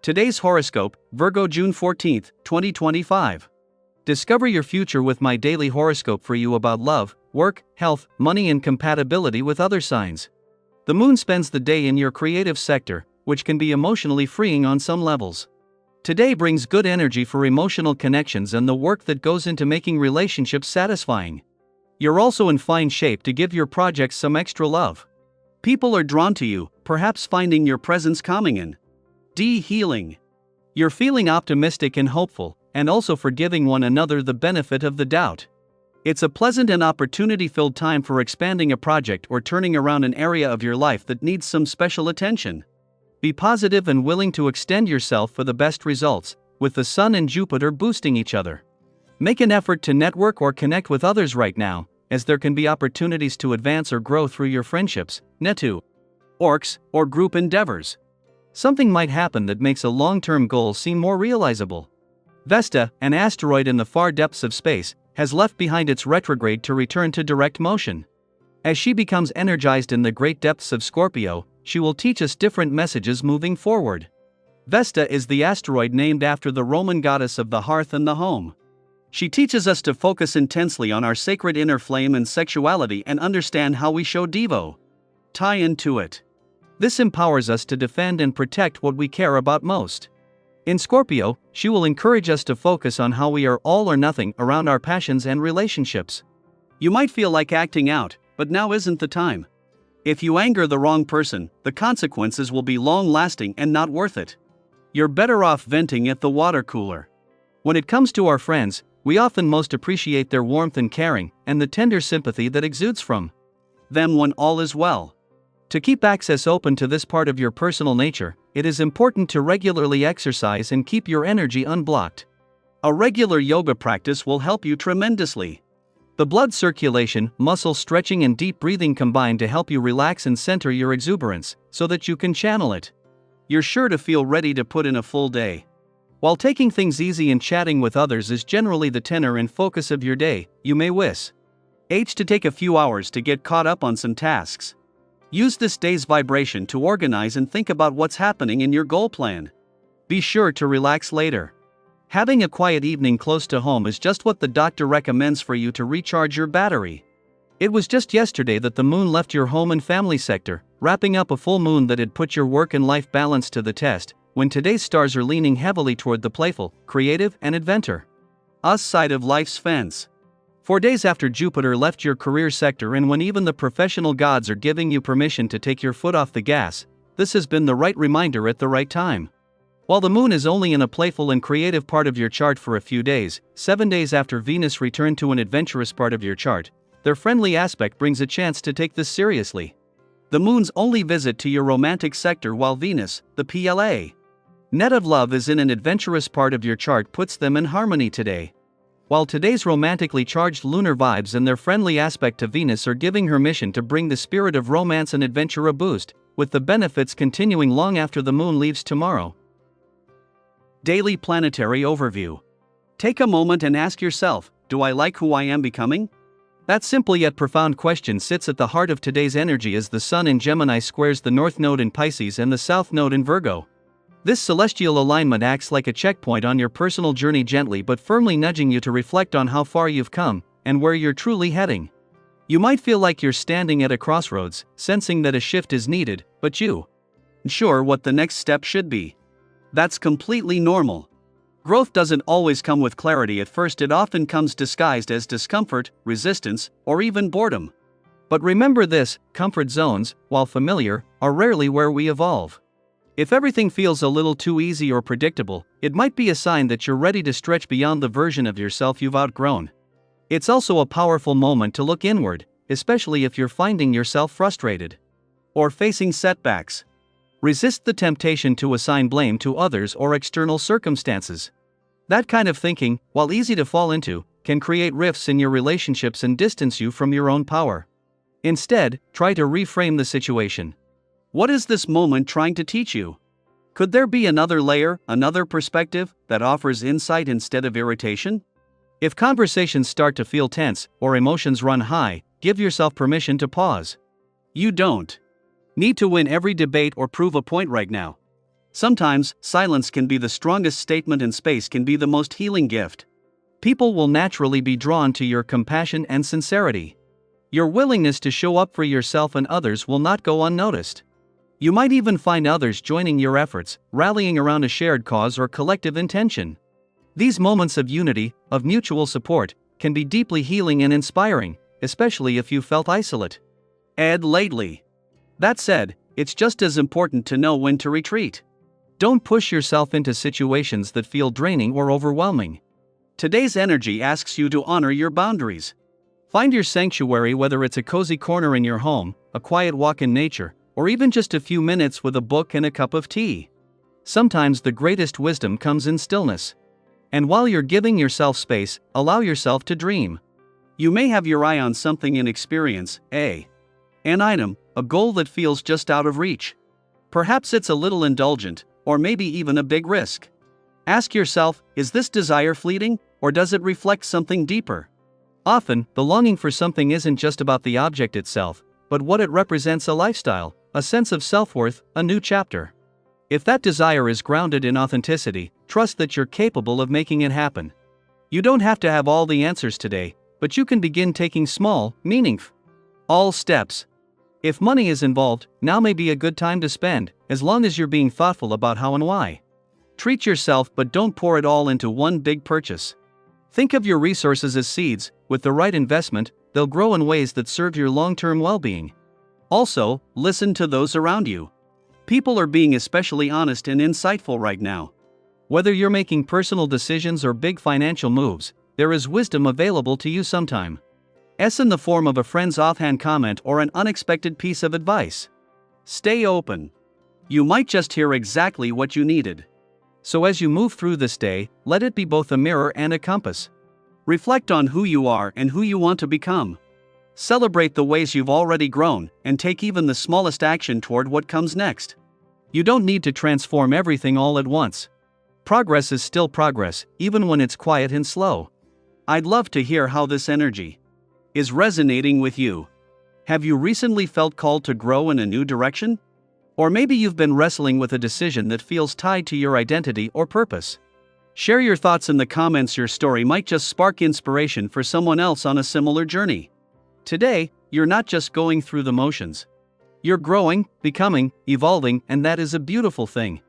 Today's horoscope, Virgo June 14, 2025. Discover your future with my daily horoscope for you about love, work, health, money, and compatibility with other signs. The moon spends the day in your creative sector, which can be emotionally freeing on some levels. Today brings good energy for emotional connections and the work that goes into making relationships satisfying. You're also in fine shape to give your projects some extra love. People are drawn to you, perhaps finding your presence calming and healing. You're feeling optimistic and hopeful, and also for giving one another the benefit of the doubt. It's a pleasant and opportunity-filled time for expanding a project or turning around an area of your life that needs some special attention. Be positive and willing to extend yourself for the best results, with the Sun and Jupiter boosting each other. Make an effort to network or connect with others right now, as there can be opportunities to advance or grow through your friendships, networks, or group endeavors. Something might happen that makes a long-term goal seem more realizable. Vesta, an asteroid in the far depths of space, has left behind its retrograde to return to direct motion. As she becomes energized in the great depths of Scorpio, she will teach us different messages moving forward. Vesta is the asteroid named after the Roman goddess of the hearth and the home. She teaches us to focus intensely on our sacred inner flame and sexuality and understand how we show tie into it. This empowers us to defend and protect what we care about most. In Scorpio, she will encourage us to focus on how we are all or nothing around our passions and relationships. You might feel like acting out, but now isn't the time. If you anger the wrong person, the consequences will be long-lasting and not worth it. You're better off venting at the water cooler. When it comes to our friends, we often most appreciate their warmth and caring, and the tender sympathy that exudes from them when all is well. To keep access open to this part of your personal nature, it is important to regularly exercise and keep your energy unblocked. A regular yoga practice will help you tremendously. The blood circulation, muscle stretching, and deep breathing combine to help you relax and center your exuberance, so that you can channel it. You're sure to feel ready to put in a full day. While taking things easy and chatting with others is generally the tenor and focus of your day, you may wish to take a few hours to get caught up on some tasks. Use this day's vibration to organize and think about what's happening in your goal plan. Be sure to relax later. Having a quiet evening close to home is just what the doctor recommends for you to recharge your battery. It was just yesterday that the moon left your home and family sector, wrapping up a full moon that had put your work and life balance to the test, when today's stars are leaning heavily toward the playful, creative, and inventor side of life's fence. 4 days after Jupiter left your career sector and when even the professional gods are giving you permission to take your foot off the gas, this has been the right reminder at the right time. While the moon is only in a playful and creative part of your chart for a few days, 7 days after Venus returned to an adventurous part of your chart, their friendly aspect brings a chance to take this seriously. The moon's only visit to your romantic sector while Venus, the net of love, is in an adventurous part of your chart puts them in harmony today. While today's romantically charged lunar vibes and their friendly aspect to Venus are giving her mission to bring the spirit of romance and adventure a boost, with the benefits continuing long after the moon leaves tomorrow. Daily Planetary Overview. Take a moment and ask yourself, do I like who I am becoming? That simple yet profound question sits at the heart of today's energy as the Sun in Gemini squares the North Node in Pisces and the South Node in Virgo. This celestial alignment acts like a checkpoint on your personal journey, gently but firmly nudging you to reflect on how far you've come, and where you're truly heading. You might feel like you're standing at a crossroads, sensing that a shift is needed, but you aren't sure what the next step should be. That's completely normal. Growth doesn't always come with clarity at first, it often comes disguised as discomfort, resistance, or even boredom. But remember this, comfort zones, while familiar, are rarely where we evolve. If everything feels a little too easy or predictable, it might be a sign that you're ready to stretch beyond the version of yourself you've outgrown. It's also a powerful moment to look inward, especially if you're finding yourself frustrated or facing setbacks. Resist the temptation to assign blame to others or external circumstances. That kind of thinking, while easy to fall into, can create rifts in your relationships and distance you from your own power. Instead, try to reframe the situation. What is this moment trying to teach you? Could there be another layer, another perspective, that offers insight instead of irritation? If conversations start to feel tense, or emotions run high, give yourself permission to pause. You don't need to win every debate or prove a point right now. Sometimes, silence can be the strongest statement and space can be the most healing gift. People will naturally be drawn to your compassion and sincerity. Your willingness to show up for yourself and others will not go unnoticed. You might even find others joining your efforts, rallying around a shared cause or collective intention. These moments of unity, of mutual support, can be deeply healing and inspiring, especially if you felt isolate. Lately. That said, it's just as important to know when to retreat. Don't push yourself into situations that feel draining or overwhelming. Today's energy asks you to honor your boundaries. Find your sanctuary, whether it's a cozy corner in your home, a quiet walk in nature, or even just a few minutes with a book and a cup of tea. Sometimes the greatest wisdom comes in stillness. And while you're giving yourself space, allow yourself to dream. You may have your eye on something in experience, an item, a goal that feels just out of reach. Perhaps it's a little indulgent, or maybe even a big risk. Ask yourself, is this desire fleeting, or does it reflect something deeper? Often, the longing for something isn't just about the object itself, but what it represents: a lifestyle, a sense of self-worth, a new chapter. If that desire is grounded in authenticity, trust that you're capable of making it happen. You don't have to have all the answers today, but you can begin taking small, meaningful steps. If money is involved, now may be a good time to spend, as long as you're being thoughtful about how and why. Treat yourself, but don't pour it all into one big purchase. Think of your resources as seeds. With the right investment, they'll grow in ways that serve your long-term well-being. Also, listen to those around you. People are being especially honest and insightful right now. Whether you're making personal decisions or big financial moves, there is wisdom available to you sometime. In the form of a friend's offhand comment or an unexpected piece of advice. Stay open. You might just hear exactly what you needed. So as you move through this day, let it be both a mirror and a compass. Reflect on who you are and who you want to become. Celebrate the ways you've already grown, and take even the smallest action toward what comes next. You don't need to transform everything all at once. Progress is still progress, even when it's quiet and slow. I'd love to hear how this energy is resonating with you. Have you recently felt called to grow in a new direction? Or maybe you've been wrestling with a decision that feels tied to your identity or purpose. Share your thoughts in the comments. Your story might just spark inspiration for someone else on a similar journey. Today, you're not just going through the motions. You're growing, becoming, evolving, and that is a beautiful thing.